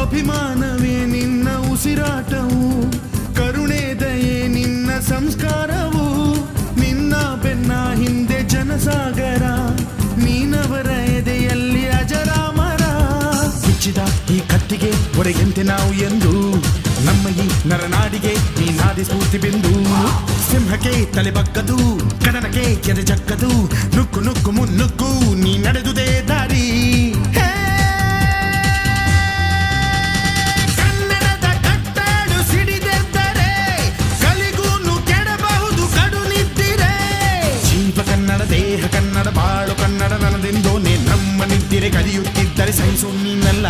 ಅಭಿಮಾನವೇ ನಿನ್ನ ಉಸಿರಾಟವು, ಕರುಣೆ ದಯೆ ನಿನ್ನ ಸಂಸ್ಕಾರವು, ನಿನ್ನ ಬೆನ್ನ ಹಿಂದೆ ಜನಸಾಗರ, ನೀನವರ ಎದೆಯಲ್ಲಿ ಅಜರಾಮರ. ಬಿಚ್ಚಿದ ಈ ಕತ್ತಿಗೆ ಒಡೆಯಂತೆ ನಾವು ಎಂದು, ನಮ್ಮ ಈ ನರನಾಡಿಗೆ ನೀನಾದಿ ಸ್ಫೂರ್ತಿ ಬಿಂದು. ಸಿಂಹಕ್ಕೆ ತಲೆ ಬಗ್ಗದು, ಕಡನಕ್ಕೆ ಎದೆ ಜಕ್ಕದು, ನುಕ್ಕು ನುಕ್ಕು ಮುನ್ನುಕ್ಕು ನೀ ನಡೆದುದೇ ದಾರಿ. ಕನ್ನಡದ ಕಟ್ಟಾಡು ಸಿಡಿದೆದ್ದರೆ ಕಲಿಗೂನು ಕೆಡಬಹುದು ಕಡು ನಿದ್ದಿರೆ. ಜೀವ ಕನ್ನಡ, ದೇಹ ಕನ್ನಡ, ಬಾಳು ಕನ್ನಡ, ನನದೆಂದೋನೆ ನಮ್ಮ ನಿದ್ದಿರೆ ಕಲಿಯುತ್ತಿದ್ದರೆ ಸಹಿಸು ನೀನಲ್ಲ.